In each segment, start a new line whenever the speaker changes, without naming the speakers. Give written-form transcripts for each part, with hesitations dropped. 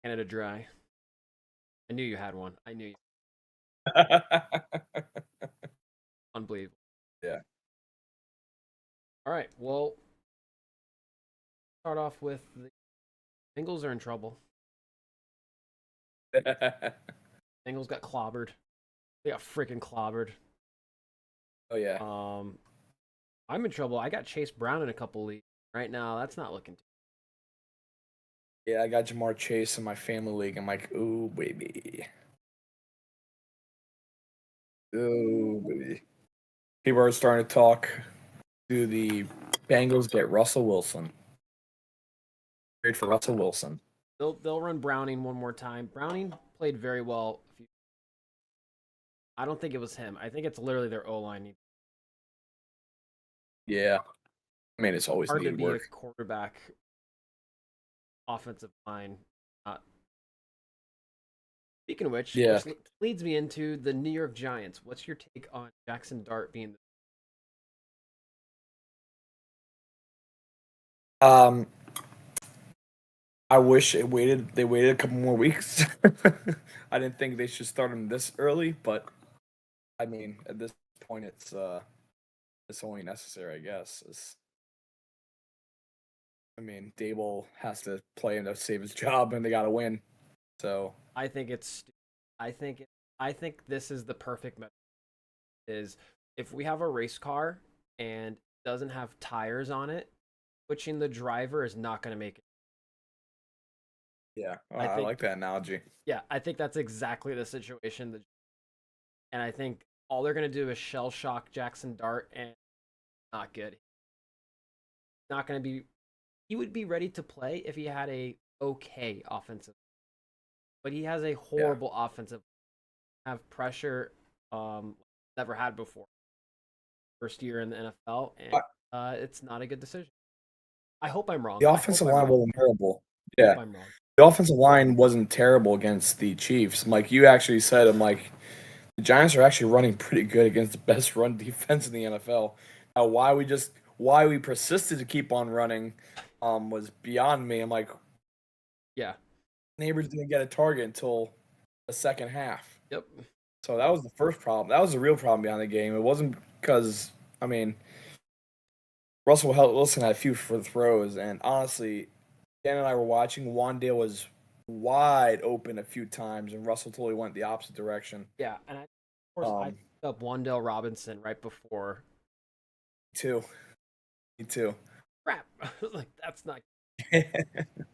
Canada Dry. I knew you had one. I knew you. Unbelievable.
Yeah.
All right. Well, start off with the Bengals are in trouble. Bengals got clobbered. They got freaking clobbered.
Oh yeah.
Um, I'm in trouble. I got Chase Brown in a couple leagues right now. That's not looking too.
Yeah, I got Jamar Chase in my family league. I'm like, ooh baby. Ooh baby. People are starting to talk. Do the Bengals get Russell Wilson? Trade for Russell Wilson.
They'll run Browning one more time. Browning played very well. I don't think it was him. I think it's literally their O line.
Yeah. I mean, it's always
Hard to
needed
be a
work.
quarterback offensive line. Speaking of
Yeah.
which leads me into the New York Giants. What's your take on Jackson Dart being?
Um, I wish they waited a couple more weeks. I didn't think they should start him this early, but I mean, at this point, it's only necessary, I guess. I mean, Dable has to play him to save his job, and they got to win. So
I think it's. I think. I think this is the perfect method. Is if we have a race car and it doesn't have tires on it, switching the driver is not going to make it.
yeah,
I
I
think.
like that analogy.
Yeah, I think that's exactly the situation. And I think all they're going to do is shell shock Jackson Dart, and not good. Not going to be. He would be ready to play if he had a okay offensive, but he has a
Yeah.
horrible offensive. Have pressure, never had before. First year in the NFL, and it's not a good decision. I hope I'm wrong.
The
I hope
offensive
I'm
line
wrong.
wasn't terrible.
I hope
Yeah.
I'm wrong.
The offensive line wasn't terrible against the Chiefs. Like you actually said, I'm like the Giants are actually running pretty good against the best run defense in the NFL. Now, why we persisted to keep on running was beyond me. I'm like,
Yeah.
neighbors didn't get a target until the second half.
Yep.
So that was the first problem. That was the real problem behind the game. It wasn't because I mean Russell Wilson had a few for throws, and honestly, Dan and I were watching. Wandale was wide open a few times, and Russell totally went the opposite direction.
Yeah, and of course I
Um,
picked up Wandale Robinson right before.
too, me too.
Crap. Like that's not.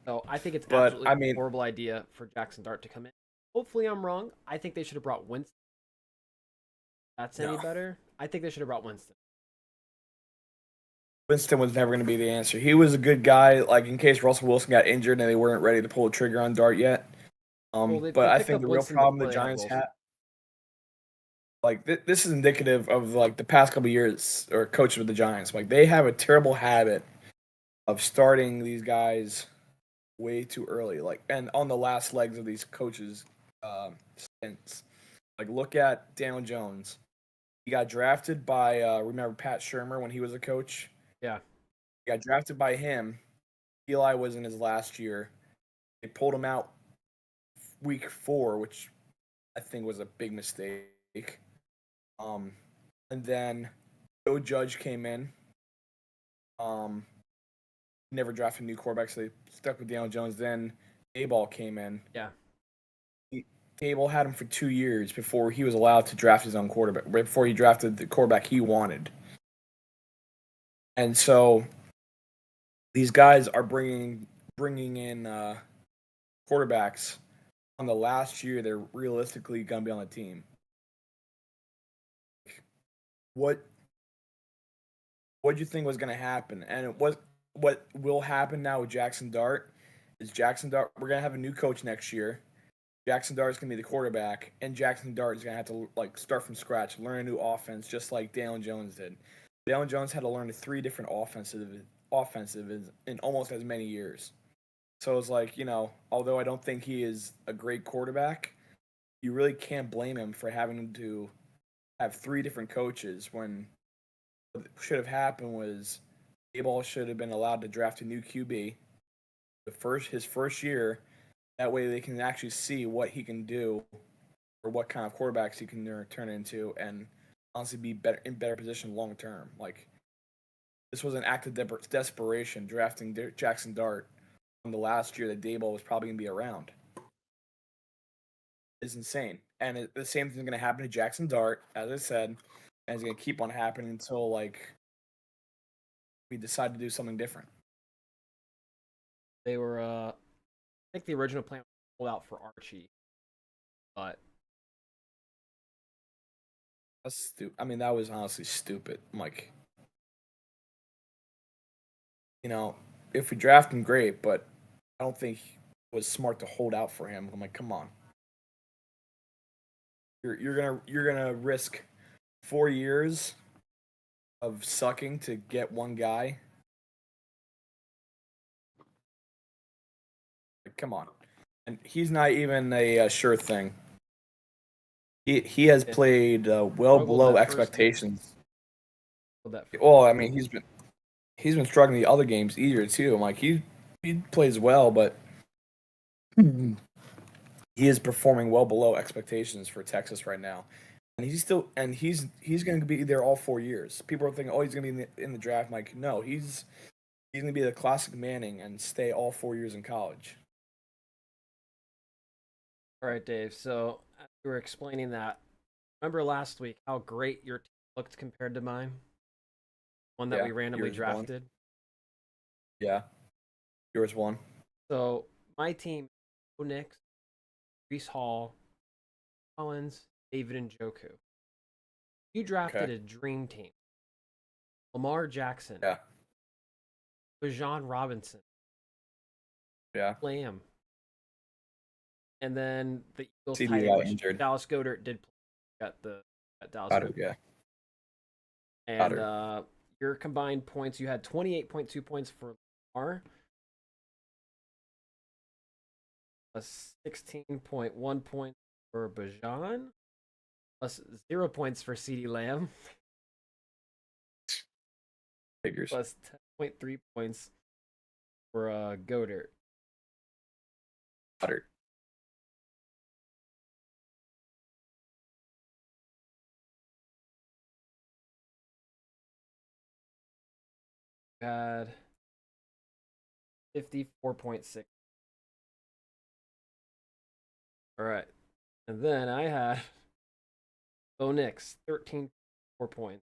So I think it's
But
absolutely
I
a
mean,
horrible idea for Jackson Dart to come in. Hopefully I'm wrong. I think they should have brought Winston. That's any
no,
better? I think they should have brought Winston.
Winston was never going to be the answer. He was a good guy, like in case Russell Wilson got injured and they weren't ready to pull the trigger on Dart yet.
Well,
But
they
I
picked
think
up
the real
Winston
problem
before
the
they had
Giants
Wilson.
had, like this is indicative of like the past couple years or coaching with the Giants. Like they have a terrible habit of starting these guys way too early, like and on the last legs of these coaches' stints. Like look at Daniel Jones. He got drafted by remember Pat Shermer when he was a coach.
Yeah.
He got drafted by him. Eli was in his last year. They pulled him out week 4, which I think was a big mistake. Um, and then Joe Judge came in. Um, never drafted a new quarterback, so they stuck with Daniel Jones. Then Dayball came in.
Yeah.
Dable had him for 2 years before he was allowed to draft his own quarterback. Right before he drafted the quarterback he wanted. And so these guys are bringing in quarterbacks on the last year they're realistically going to be on the team. What do you think was going to happen? And what will happen now with Jackson Dart is Jackson Dart. We're going to have a new coach next year. Jackson Dart is going to be the quarterback, and Jackson Dart is going to have to like start from scratch, learn a new offense, just like Dalen Jones did. Dalen Jones had to learn 3 different offensive in almost as many years. So it's like, although I don't think he is a great quarterback, you really can't blame him for having to have 3 different coaches when what should have happened was Dayball should have been allowed to draft a new QB his first year, That way they can actually see what he can do or what kind of quarterbacks he can turn into, and honestly be better position long term. Like this was an act of desperation drafting Jackson Dart from the last year that Dayball was probably going to be around. It's insane, and the same thing's going to happen to Jackson Dart, as I said, and it's going to keep on happening until like we decide to do something different.
They were, I think the original plan was to hold out for Archie, but
That's stupid. I mean, that was honestly stupid. I'm like, if we draft him, great, but I don't think it was smart to hold out for him. I'm like, come on, you're gonna risk 4 years of sucking to get one guy. Like, come on, and he's not even a sure thing. He has played well below expectations. Well, I mean, he's been struggling the other games either too. I'm like he plays well, but he is performing well below expectations for Texas right now. And he's going to be there all 4 years. People are thinking, oh, he's going to be in the draft. I'm like, no, he's going to be the classic Manning and stay all 4 years in college.
all right, Dave. So as you were explaining that, remember last week how great your team looked compared to mine? One that we randomly drafted.
Yeah, yours won.
So my team: Nix, Reese Hall, Collins, David, and Joku. You drafted a dream team: Lamar Jackson,
Yeah,
Bijan Robinson,
yeah.
Lamb, and then the Eagles
CD
tight end,
got
which
injured.
Dallas Goedert did play at Dallas
Goddard,
Goedert.
yeah.
And your combined points, you had 28.2 points for Lamar, plus 16.1 points for Bijan, plus 0 points for CD Lamb,
Figures.
plus 10.3 points for Goddard.
Goddard.
You had 54.6. All right. And then I had Bo Nix, 13.4 points,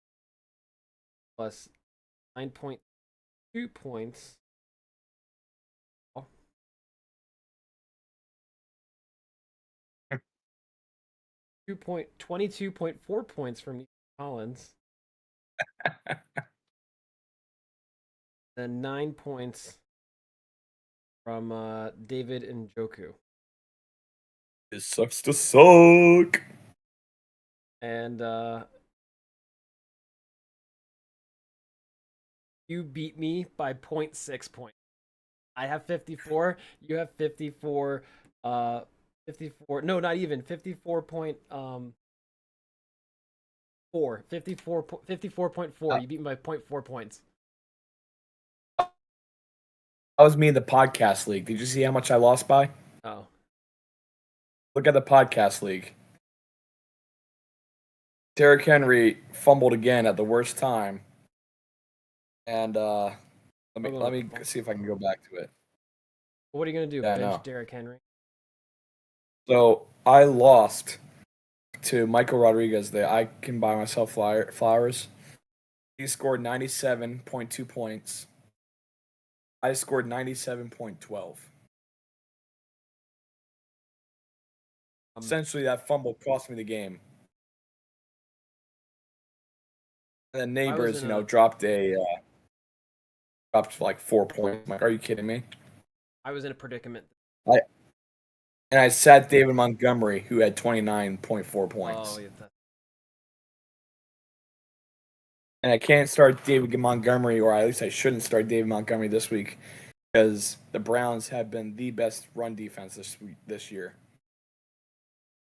plus 9.2 points. 22.4 points from Collins. Then 9 points from David and Joku.
It sucks to suck.
And you beat me by 0.6 points. I have 54. You have 54. 54. No, not even 54.4. 54.4. You beat me by 0.4 points.
That was me in the podcast league. Did you see how much I lost by?
Oh.
Look at the podcast league. Derrick Henry fumbled again at the worst time. And let me see if I can go back to it.
What are you gonna do?
Yeah,
Bench Derrick Henry?
So I lost to Michael Rodriguez. I can buy myself flowers. He scored 97.2 points. I scored 97.12. Essentially, that fumble cost me the game. And then Neighbors, dropped like 4 points. I'm like, are you kidding me?
I was in a predicament.
I sat David Montgomery, who had 29.4 points.
Oh, yeah.
And I can't start David Montgomery, or at least I shouldn't start David Montgomery this week, because the Browns have been the best run defense this year,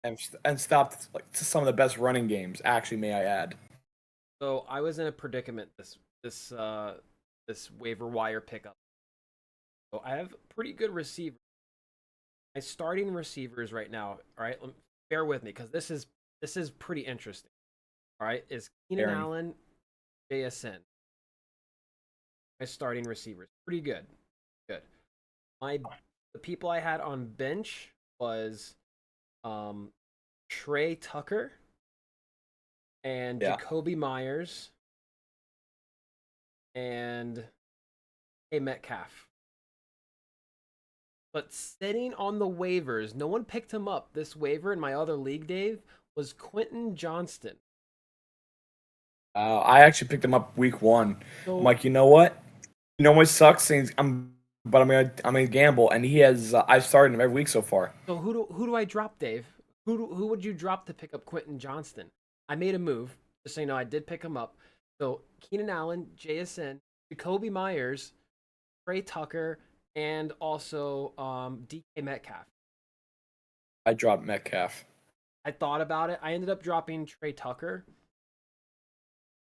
and stopped like some of the best running games. Actually, may I add?
So I was in a predicament this waiver wire pickup. So I have pretty good receivers. my starting receivers right now. All right, bear with me because this is pretty interesting. All right, is Keenan
Aaron.
Allen, JSN, my starting receivers. Pretty good. Good. My the people I had on bench was um Trey Tucker and
Yeah.
Jacoby Myers and a Metcalf. But sitting on the waivers, no one picked him up. This waiver in my other league, Dave, was Quentin Johnston.
I actually picked him up week 1. I'm
So
like, you know what? You know what sucks? But I'm gonna gamble, and he has. I've started him every week so far.
so who do I drop, Dave? Who would you drop to pick up Quentin Johnston? I made a move, just so you know. I did pick him up. So Keenan Allen, JSN, Jacoby Myers, Trey Tucker, and also DK Metcalf.
I dropped Metcalf.
I thought about it. I ended up dropping Trey Tucker.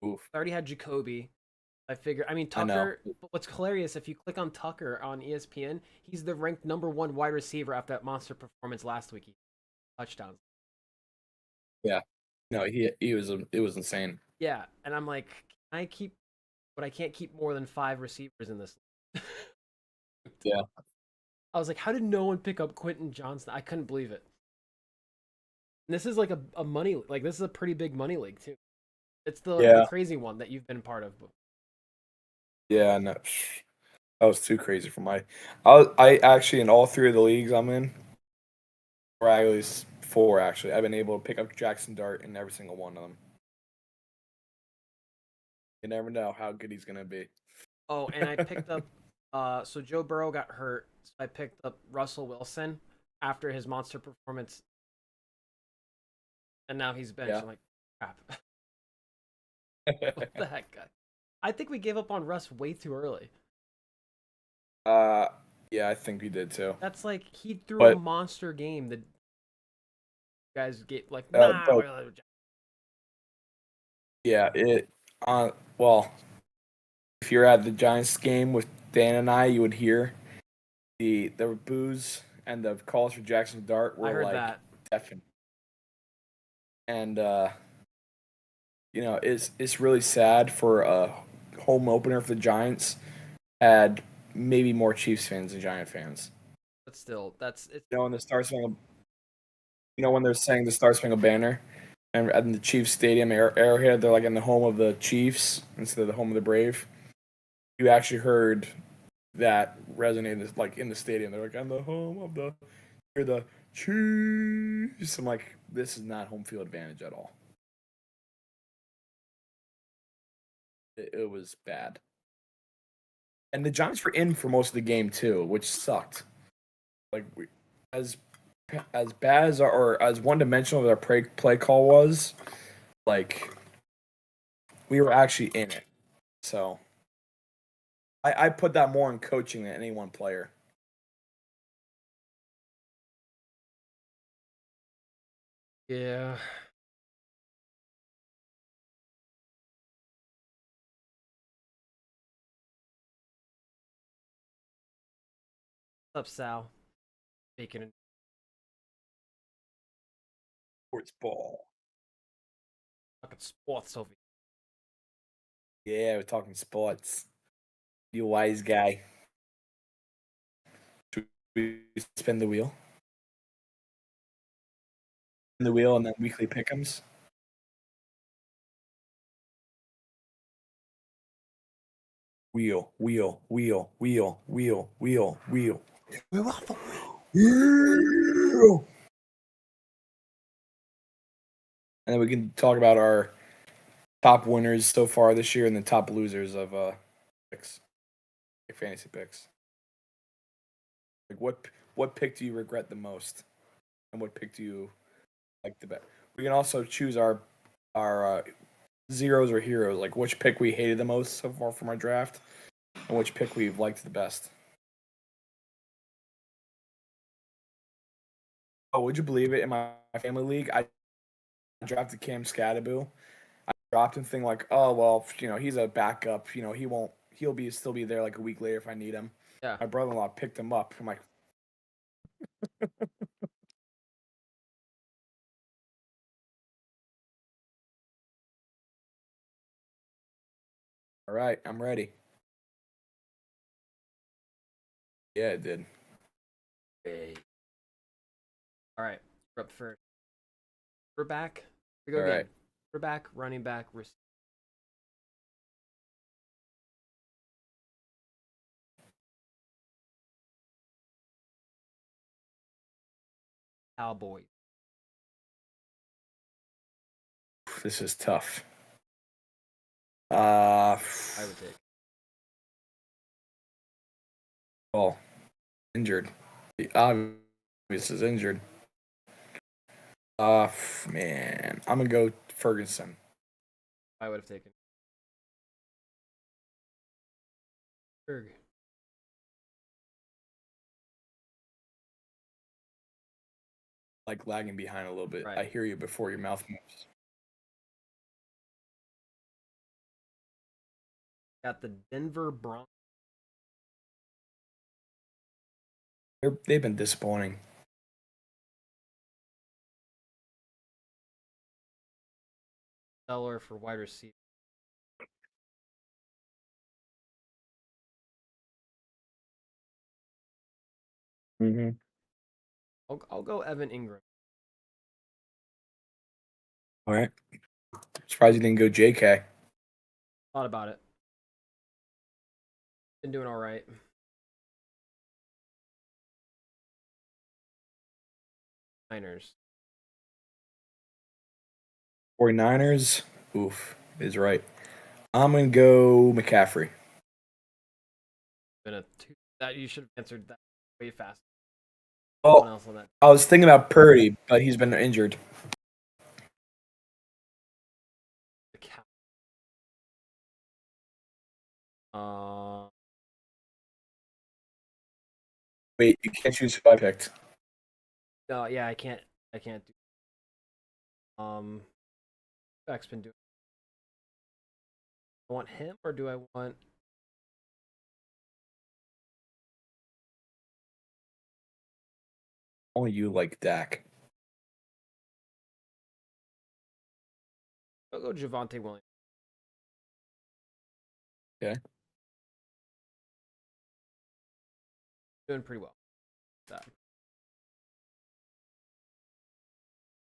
Oof.
I already had Jacoby. I figure. I mean,
I know.
Tucker. What's hilarious if you click on Tucker on ESPN, he's the ranked number one wide receiver after that monster performance last week. He touchdowns.
Yeah. No, he was it was insane.
Yeah, and I'm like, can I keep, but I can't keep more than 5 receivers in this.
Yeah.
I was like, how did no one pick up Quentin Johnston? I couldn't believe it. And this is like a money, like this is a pretty big money league too. It's the
Yeah.
crazy one that you've been part of.
Yeah. No, that was too crazy for my. I actually in all 3 of the leagues I'm in, or at least 4 actually, I've been able to pick up Jackson Dart in every single one of them. You never know how good he's gonna be.
Oh, and I picked up. So Joe Burrow got hurt, so I picked up Russell Wilson after his monster performance, and now he's benched.
Yeah.
I'm like, crap. What the heck, guy? I think we gave up on Russ way too early.
uh, yeah, I think we did too.
That's like he threw a
But
monster game that guys get like,
uh,
nah.
but yeah, it. Well, if you're at the Giants game with Dan and I, you would hear the boos and the calls for Jackson Dart
I
were
heard
like
that.
deafening. And it's really sad for a home opener for the Giants. Had maybe more Chiefs fans than Giant fans.
But still, that's it's
When the Star Spangled, when they're saying the Star Spangled Banner, and at the Chiefs Stadium, Arrowhead, they're like in the home of the Chiefs instead of the home of the Brave. You actually heard that resonate like in the stadium. They're like, "I'm the home of the Chiefs." I'm like, this is not home field advantage at all. It was bad. And the Giants were in for most of the game too, which sucked. Like as as bad as or as one dimensional as our play call was, like we were actually in it. So I put that more in coaching than any one player.
yeah. What's up, Sal? Bacon and
Sports ball.
fucking sports over
Yeah, we're talking sports. You wise guy. Should we spin the wheel? Spin the wheel and then weekly pick'ems. Wheel, wheel, wheel, wheel, wheel, wheel, wheel.
here. We want
Wheel. And then we can talk about our top winners so far this year and the top losers of picks, like fantasy picks. Like what pick do you regret the most, and what pick do you like the best? We can also choose our zeros or heroes, like which pick we hated the most so far from our draft, and which pick we've liked the best. Oh, would you believe it? In my family league, I drafted Cam Scadaboo. I dropped him thinking like, oh well, he's a backup. He'll still be there like a week later if I need him.
Yeah.
My brother-in-law picked him up. I'm like, All right, I'm ready. Yeah, it did.
Hey. All right, you're up first. Quarterback. Here we
All
go
right.
again. Quarterback, running back, receiver. Cowboys.
This is tough. Uh,
I would take.
well, injured. The obvious is injured. Man, I'm gonna go Ferguson.
I would have taken. Berg.
Like lagging behind a little bit.
Right.
I hear you before your mouth moves.
Got the Denver Broncos.
They've been disappointing.
Seller for wide receiver.
Mm-hmm.
I'll go Evan Ingram.
All right. Surprised you didn't go JK.
Thought about it. Been doing all right. Niners.
49ers. Oof, is right. I'm gonna go McCaffrey.
Been a two that you should have answered that way fast.
Oh,
Someone else on that.
I was thinking about Purdy, but he's been injured.
The Cow. Uh,
Wait, you can't choose who I picked.
no, yeah, I can't. I can't do. Beck's been doing. I want him or do I want?
Only you like Dak.
I'll go Javante Williams.
Okay.
Doing pretty well. That.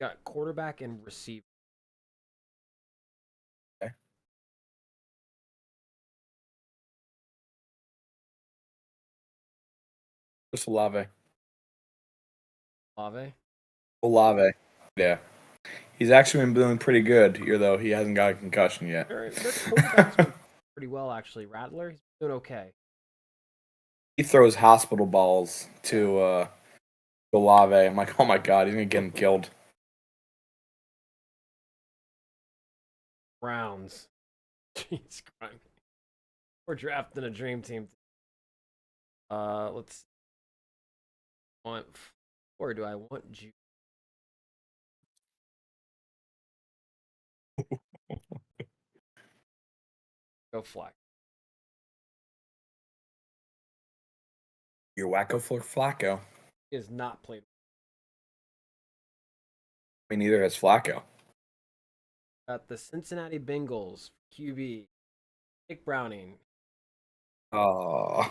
Got quarterback and receiver.
Okay. Just Olave.
Olave.
Olave. Yeah. He's actually been doing pretty good, here though he hasn't got a concussion yet.
Their quarterback's been pretty well actually. Rattler, he's doing okay.
He throws hospital balls to Olave. I'm like, oh my god, he's gonna get him killed.
Browns. Jeez, Christ. We're drafting a dream team. Let's want or do I want you? Go flag.
You're wacko for Flacco.
He has not played.
I mean, neither has Flacco.
Got the Cincinnati Bengals QB, Nick Browning.
Oh.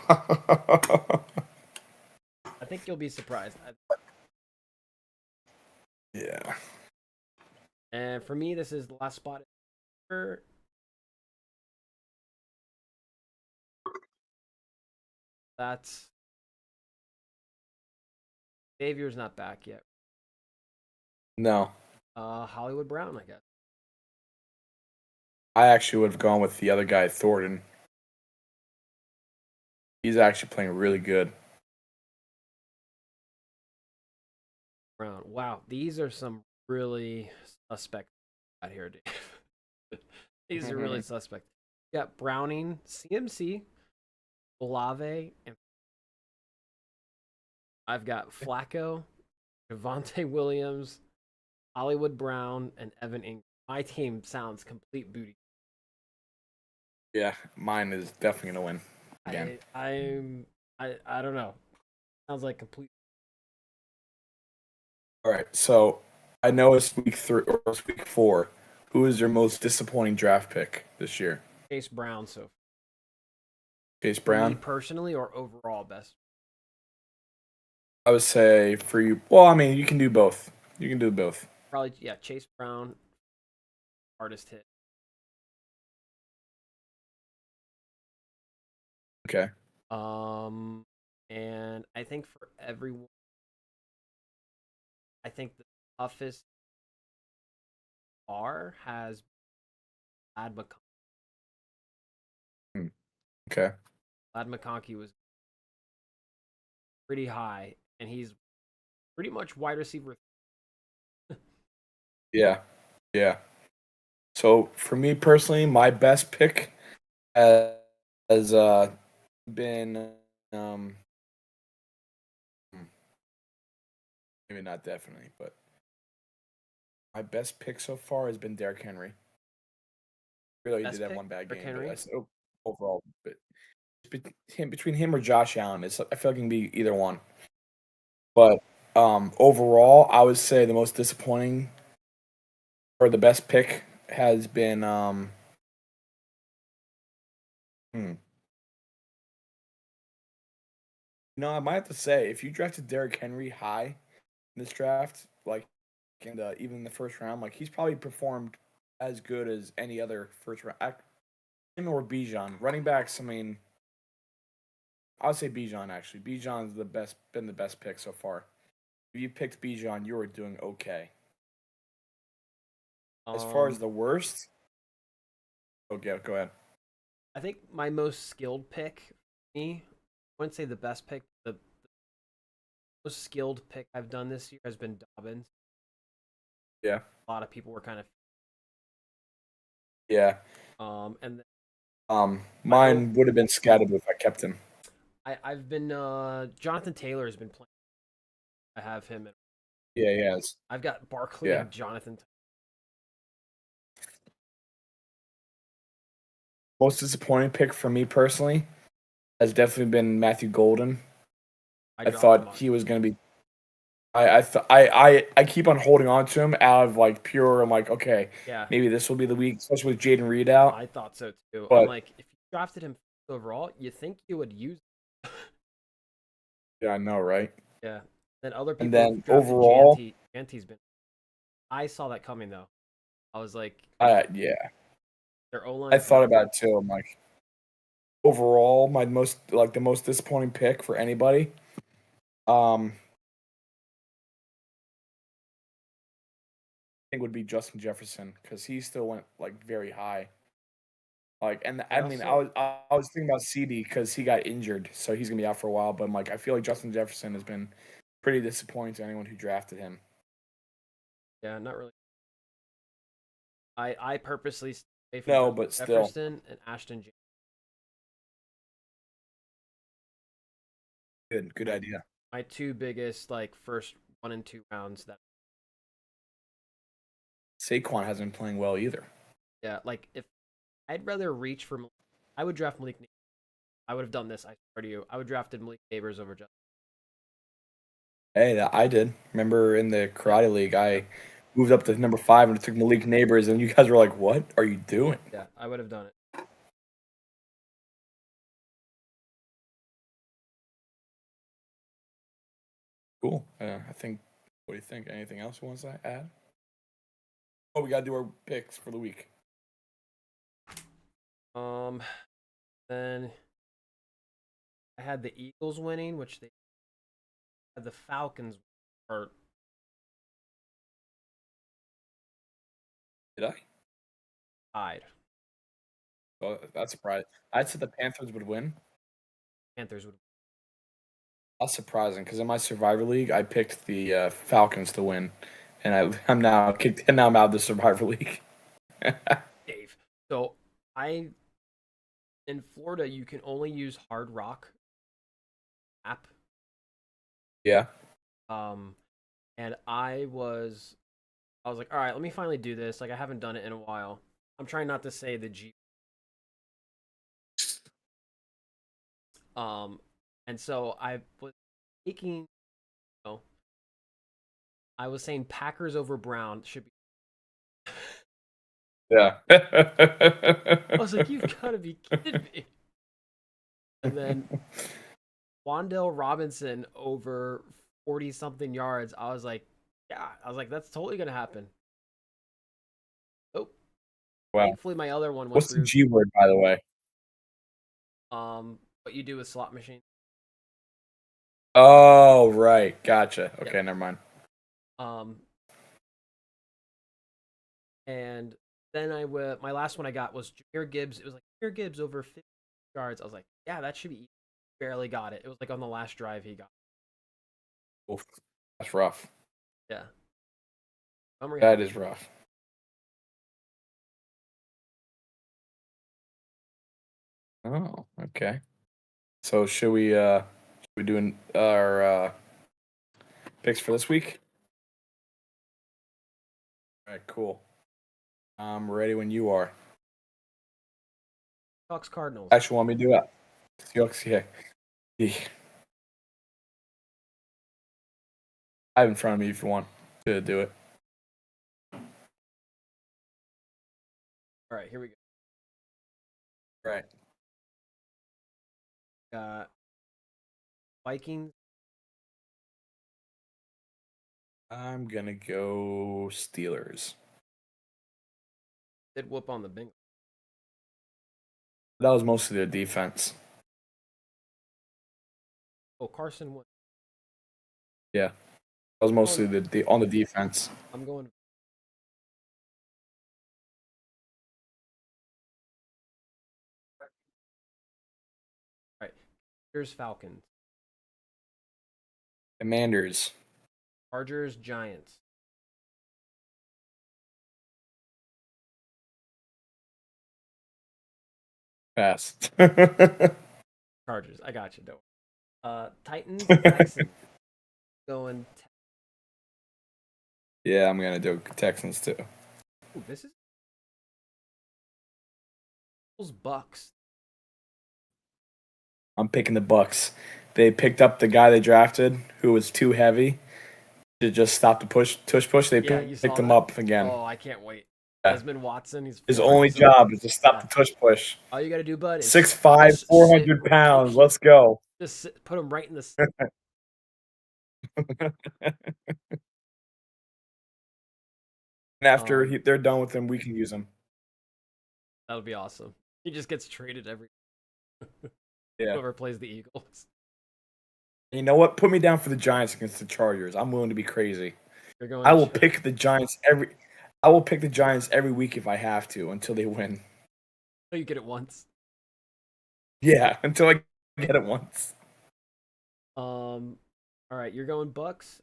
I think you'll be surprised.
Yeah.
And for me, this is the last spot. That's Xavier's not back yet.
No.
Hollywood Brown, I guess.
I actually would have gone with the other guy, Thornton. He's actually playing really good.
Brown. Wow, these are some really suspect out here, Dave. These are really suspect. You got Browning, CMC, Olave, and I've got Flacco, Javante Williams, Hollywood Brown, and Evan Ingram. My team sounds complete booty.
Yeah, mine is definitely gonna win again.
I don't know. Sounds like complete
All right, so I know it's week 3 or it's week 4. Who is your most disappointing draft pick this year?
Chase Brown. So
Chase
for me
Brown?
personally, or overall best,
I would say for you. Well, I mean, you can do both. You can do both.
probably yeah, Chase Brown, hardest hit.
Okay.
And I think for everyone, I think the toughest bar has Lad McConkey.
Hmm, okay.
Lad McConkey was pretty high, and he's pretty much wide receiver.
Yeah. Yeah. So for me personally, my best pick has been um hmm, maybe not definitely, but my best pick so far has been Derrick Henry. Really, he did
Best
have
pick,
one bad
Derrick
game, but
Henry.
I said overall, but between him or Josh Allen, I feel like it can be either one. But overall, I would say the most disappointing or the best pick has been hmm, I might have to say if you drafted Derrick Henry high in this draft, like in even in the first round, like he's probably performed as good as any other first round. Him or Bijan, running backs. I mean, I would say Bijan actually. Bijan's been the best pick so far. If you picked Bijan, you were doing okay. As far as
Um,
the worst, okay, go ahead.
I think my most skilled pick, me, I wouldn't say the best pick. The most skilled pick I've done this year has been Dobbins.
Yeah,
A lot of people were kind of
yeah.
and then my oh,
Mine would have been scattered if I kept him.
I've been Jonathan Taylor has been playing. I have him.
Yeah, he has.
I've got Barkley
Yeah.
and Jonathan.
Most disappointing pick for me personally has definitely been Matthew Golden.
I
I
dropped him
thought
on.
he was going to be. I keep on holding on to him out of like pure. I'm like, okay,
Yeah,
maybe this will be the week, especially with Jaden Reed out.
I thought so too. I'm
But
like, if you drafted him overall, you think you would use.
yeah, I know, right?
Yeah. Then other
And
people have
then
drafted
overall,
Janty. Janty's been. I saw that coming though. I was like,
yeah,
their O
I
line's
thought
not.
about it too. I'm like, overall, my most like the most disappointing pick for anybody. Um, I think would be Justin Jefferson because he still went like very high. Like, and
I
I mean,
also
I was thinking about CD because he got injured, so he's gonna be out for a while. But I'm like, I feel like Justin Jefferson has been pretty disappointing to anyone who drafted him.
yeah, not really. I purposely stayed away from
No,
Justin
but still,
Jefferson and Ashton James.
good
My
idea.
my two biggest like first 1 and 2 rounds that
Saquon hasn't been playing well either.
yeah, like if I'd rather reach for I would draft Malik. I would have done this. I swear to you, I would drafted Malik Neighbors over Justin.
Hey, I did. Remember in the
Yeah,
karate league,
yeah,
I moved up to number 5 and took Malik Neighbors, and you guys were like, "What are you doing?"
yeah. I would have done it.
Cool. I think. What do you think? Anything else you want to add? Oh, we gotta do our picks for the week.
Um, then I had the Eagles winning, which they had the Falcons are
Did I?
tied.
Oh, that's surprising. I said the Panthers would win.
Panthers would.
That's surprising because in my Survivor League, I picked the Falcons to win, and I'm now kicked. And now I'm out of the Survivor League.
Dave. So I in Florida, you can only use Hard Rock app.
Yeah.
Um, and I was like, all right, let me finally do this. Like I haven't done it in a while. I'm trying not to say the G. Um, and so I was taking, you know, I was saying Packers over Brown should be.
Yeah.
I was like, you've got to be kidding me. And then Wandale Robinson over 40 something yards. I was like, yeah. I was like, that's totally gonna happen. Oh,
Wow.
thankfully my other one went
What's the
through.
G word, by the way?
What you do with slot machine.
Oh, right. Gotcha.
Yep.
Okay, never mind.
Um, and then my last one I got was Jahmyr Gibbs. It was like Jahmyr Gibbs over 50 yards. I was like, yeah, that should be easy. Barely got it. It was like on the last drive he got.
Oof. That's rough.
Yeah. Montgomery had
That
a
is rough. Oh, okay. So should we do our picks for this week? All right, cool. I'm ready when you are.
Seahawks Cardinals.
Actually, want me to do it? Seahawks, yeah. Yeah. I have it in front of me if you want to do it.
All right, here we go.
Right.
Got Vikings.
I'm gonna go Steelers.
Did whoop on the Bengals.
That was mostly their defense.
Oh, Carson Wentz.
Yeah, that was mostly
Oh,
the on the defense.
I'm going. All right, here's Falcons.
Commanders.
Chargers Giants.
Pass.
Chargers. I got you, though. Titans Texans. Going.
Yeah, I'm gonna do Texans too.
Ooh, this is Bucks.
I'm picking the Bucks. They picked up the guy they drafted who was too heavy to just stop the push. They
Yeah, you
picked
saw
him
that.
up again.
Oh, I can't wait.
Yeah.
Desmond Watson. He's
His
400.
only
So,
job is to stop
yeah.
the push.
All you got to do, bud, is
6'5",
just
400 pounds. Let's go.
put him right in the.
And after they're done with him, we can use him.
That would be awesome. He just gets traded every
Yeah.
whoever plays the Eagles.
You know what? Put me down for the Giants against the Chargers. I'm willing to be crazy.
You're going.
I will pick the Giants every week if I have to until they win.
So you get it once.
Yeah, until I get it once.
All right, you're going Bucks.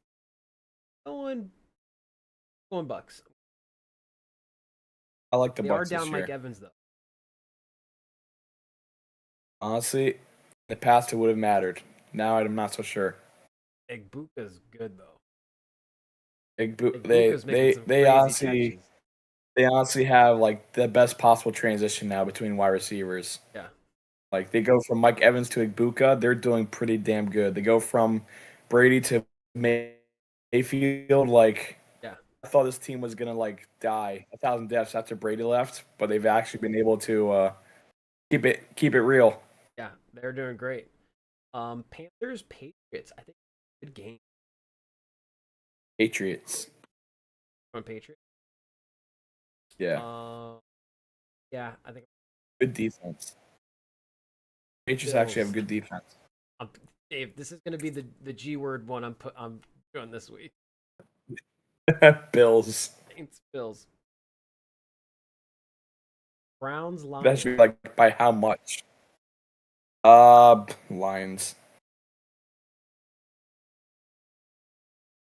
Going Bucks.
I like the
They are
Bucks
down
this
Mike
year.
Evans though.
Honestly, in the past it would have mattered. Now I'm not so sure.
Igbuka's good though.
They
Igbuka's making some
they
crazy
honestly
catches.
they honestly have like the best possible transition now between wide receivers.
Yeah.
Like they go from Mike Evans to Igbuka, they're doing pretty damn good. They go from Brady to Mayfield. Like
Yeah.
I thought this team was gonna like die 1,000 deaths after Brady left, but they've actually been able to keep it real.
Yeah. They're doing great. Panthers Patriots. I think good game
Patriots.
on Patriots.
Yeah.
Yeah. I think
Good defense. Patriots actually have
Bills.
good defense.
Dave, this is gonna be the G word one I'm doing this week.
Bills.
Saints Bills. Browns
That
Lions.
should be like by how much? Lions.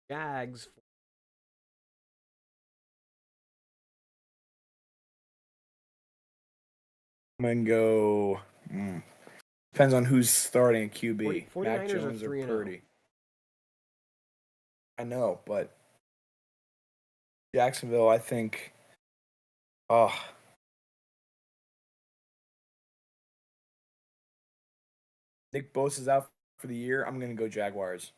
Jags.
I'm gonna go. Depends on who's starting at QB.
49ers
Mac Jones
are
or
3-0.
Purdy. I know, but Jacksonville, I think. Oh, Nick Bosa's out for the year. I'm gonna go Jaguars.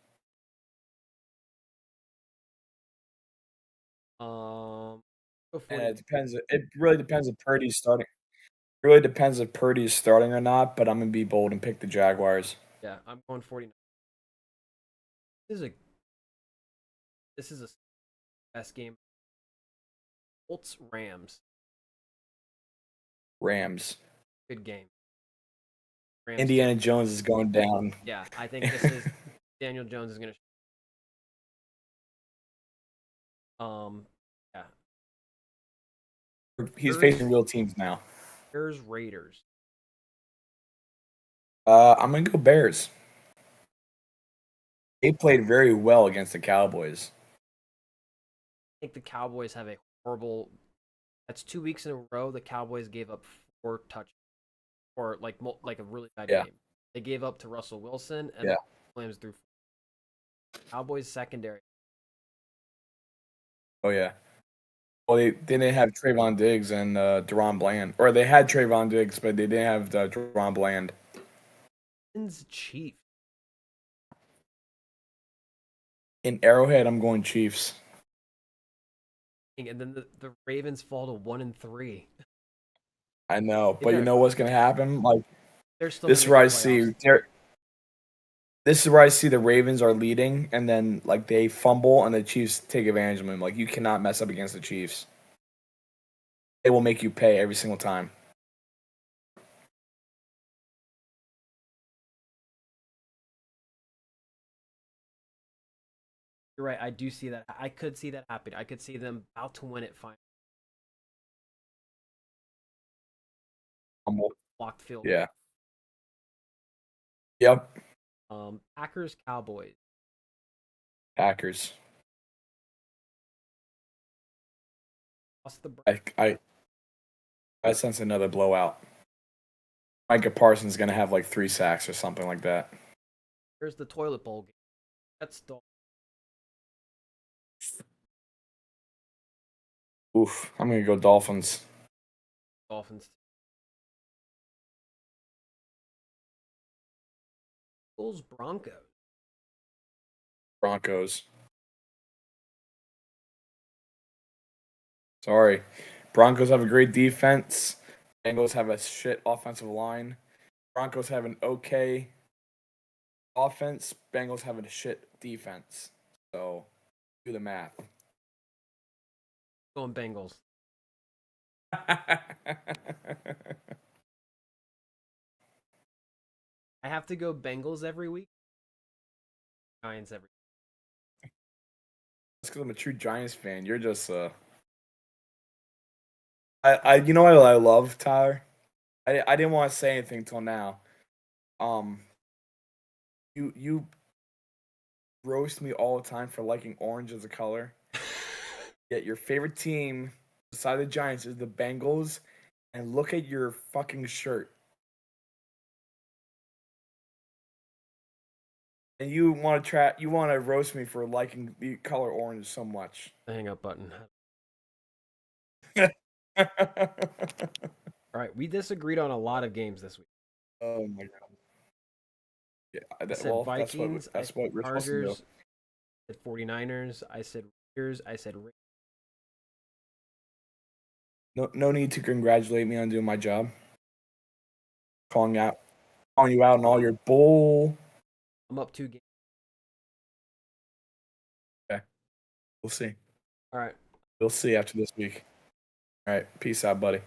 Go
And
49.
it depends. It really depends if Purdy's starting. Really depends if Purdy's starting or not. But I'm gonna be bold and pick the Jaguars.
Yeah, I'm going 49. This is a this is a best game. Colts Rams.
Rams.
Good game. Rams
Indiana
favored.
Jones is going down.
Yeah, I think this is Daniel Jones is gonna. Yeah.
He's
Bears
facing real teams now.
Bears Raiders.
I'm gonna go Bears. They played very well against the Cowboys.
I think the Cowboys have a horrible. That's 2 weeks in a row. The Cowboys gave up 4 touchdowns, or like a really bad
Yeah,
game. They gave up to Russell Wilson and
yeah.
Williams threw. Cowboys secondary.
Oh yeah. Well, they didn't have Trayvon Diggs and Deron Bland, or they had Trayvon Diggs, but they didn't have Deron Bland.
Chiefs.
In Arrowhead, I'm going Chiefs.
And then the Ravens fall to 1-3.
I know, but you
They're
know what's gonna happen? Like
they're still
this
gonna
is
make
where
the
I
playoffs.
see this is where I see the Ravens are leading, and then like they fumble and the Chiefs take advantage of them. Like you cannot mess up against the Chiefs. They will make you pay every single time.
You're right. I do see that. I could see that happen. I could see them about to win it. Finally,
Fumble.
blocked field goal.
Yeah. Yep.
Packers Cowboys.
Packers.
Lost the.
I sense another blowout. Micah Parsons is gonna have like 3 sacks or something like that.
Here's the toilet bowl game. That's the
Oof. I'm gonna go Dolphins.
Dolphins. Bulls Broncos.
Broncos. Sorry. Broncos have a great defense. Bengals have a shit offensive line. Broncos have an okay offense. Bengals have a shit defense. So do the math.
Going Bengals. I have to go Bengals every week. Giants every.
That's because I'm a true Giants fan. You're just you know what I love, Tyler? I didn't want to say anything till now. Um you roast me all the time for liking orange as a color. Yet your favorite team beside the Giants is the Bengals, and look at your fucking shirt. And you want to roast me for liking the color orange so much.
The hang up button.
Oh
All right, we disagreed on a lot of games this week.
my god. Yeah,
I said
well,
Vikings. I
that's
said
what we're supposed to do.
Chargers. I said 49ers. I said Raiders. I said
No need to congratulate me on doing my job. Calling you out on all your bull.
I'm up 2 games.
Okay, we'll see.
All right.
We'll see after this week. All right, peace out, buddy.